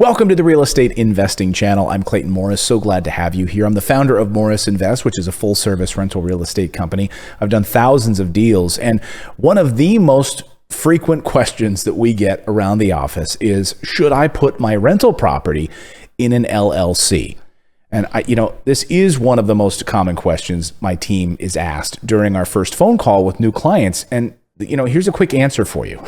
Welcome to the Real Estate Investing Channel. I'm Clayton Morris. So glad to have you here. I'm the founder of Morris Invest, which is a full-service rental real estate company. I've done thousands of deals, and one of the most frequent questions that we get around the office is, should I put my rental property in an LLC? And this is one of the most common questions my team is asked during our first phone call with new clients. And here's a quick answer for you.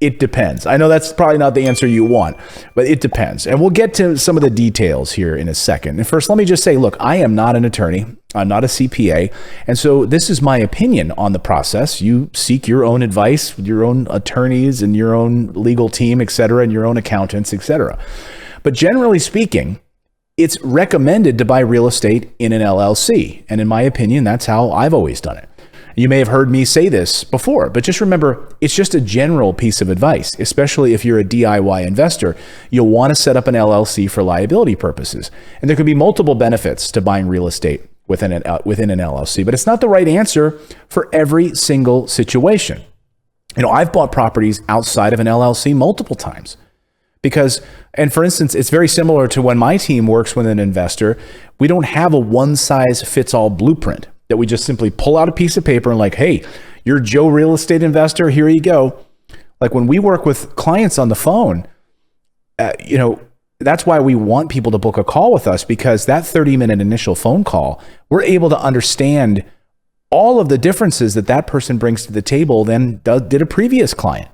It depends. I know that's probably not the answer you want, but it depends. And we'll get to some of the details here in a second. And first, let me just say, look, I am not an attorney. I'm not a CPA. And so this is my opinion on the process. You seek your own advice with your own attorneys and your own legal team, et cetera, and your own accountants, et cetera. But generally speaking, it's recommended to buy real estate in an LLC. And in my opinion, that's how I've always done it. You may have heard me say this before, but just remember, it's just a general piece of advice, especially if you're a DIY investor. You'll want to set up an LLC for liability purposes. And there could be multiple benefits to buying real estate within an LLC, but it's not the right answer for every single situation. I've bought properties outside of an LLC multiple times and for instance, it's very similar to when my team works with an investor. We don't have a one-size-fits-all blueprint that we just simply pull out a piece of paper and hey, you're Joe real estate investor, here you go. Like when we work with clients on the phone, that's why we want people to book a call with us, because that 30-minute initial phone call, we're able to understand all of the differences that person brings to the table than did a previous client.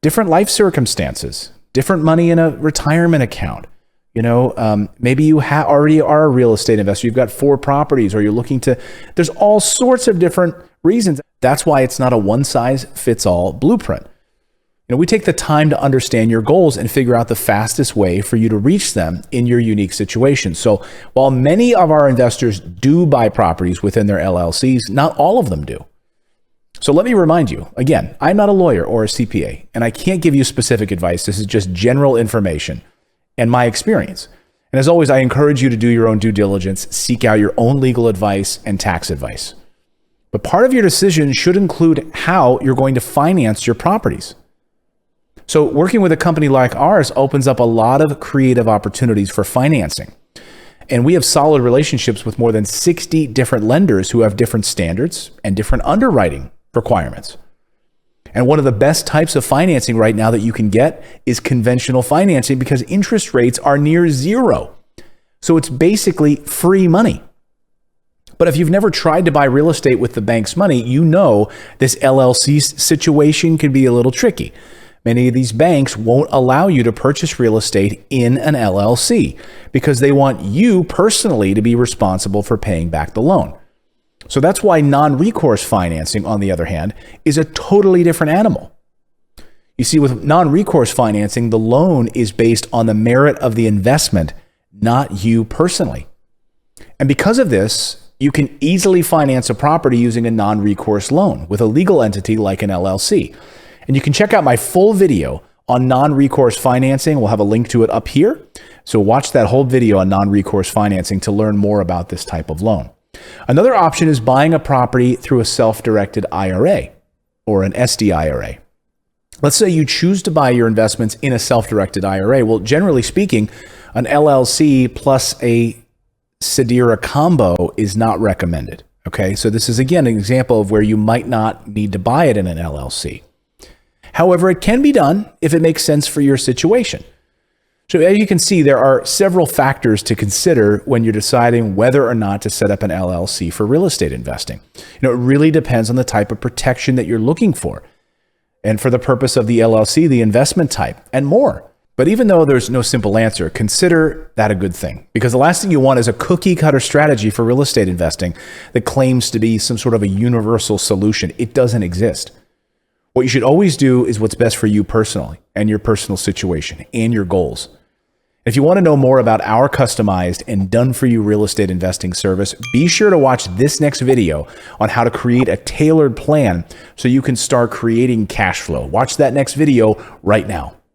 Different life circumstances, different money in a retirement account. Maybe you already are a real estate investor. You've got 4 properties, or you're looking to, there's all sorts of different reasons. That's why it's not a one-size-fits-all blueprint. We take the time to understand your goals and figure out the fastest way for you to reach them in your unique situation. So while many of our investors do buy properties within their LLCs, not all of them do. So let me remind you, again, I'm not a lawyer or a CPA, and I can't give you specific advice. This is just general information and my experience. And as always, I encourage you to do your own due diligence, seek out your own legal advice and tax advice. But part of your decision should include how you're going to finance your properties. So working with a company like ours opens up a lot of creative opportunities for financing. And we have solid relationships with more than 60 different lenders who have different standards and different underwriting requirements. And one of the best types of financing right now that you can get is conventional financing, because interest rates are near zero. So it's basically free money. But if you've never tried to buy real estate with the bank's money, this LLC situation can be a little tricky. Many of these banks won't allow you to purchase real estate in an LLC because they want you personally to be responsible for paying back the loan. So that's why non-recourse financing, on the other hand, is a totally different animal. You see, with non-recourse financing, the loan is based on the merit of the investment, not you personally. And because of this, you can easily finance a property using a non-recourse loan with a legal entity like an LLC. And you can check out my full video on non-recourse financing. We'll have a link to it up here. So watch that whole video on non-recourse financing to learn more about this type of loan. Another option is buying a property through a self-directed IRA or an SDIRA. Let's say you choose to buy your investments in a self-directed IRA. Well, generally speaking, an LLC plus a SDIRA combo is not recommended. Okay, so this is again an example of where you might not need to buy it in an LLC. However, it can be done if it makes sense for your situation. So as you can see, there are several factors to consider when you're deciding whether or not to set up an LLC for real estate investing. It really depends on the type of protection that you're looking for, and for the purpose of the LLC, the investment type, and more. But even though there's no simple answer, consider that a good thing, because the last thing you want is a cookie cutter strategy for real estate investing that claims to be some sort of a universal solution. It doesn't exist. What you should always do is what's best for you personally and your personal situation and your goals. If you want to know more about our customized and done-for-you real estate investing service, be sure to watch this next video on how to create a tailored plan so you can start creating cash flow. Watch that next video right now.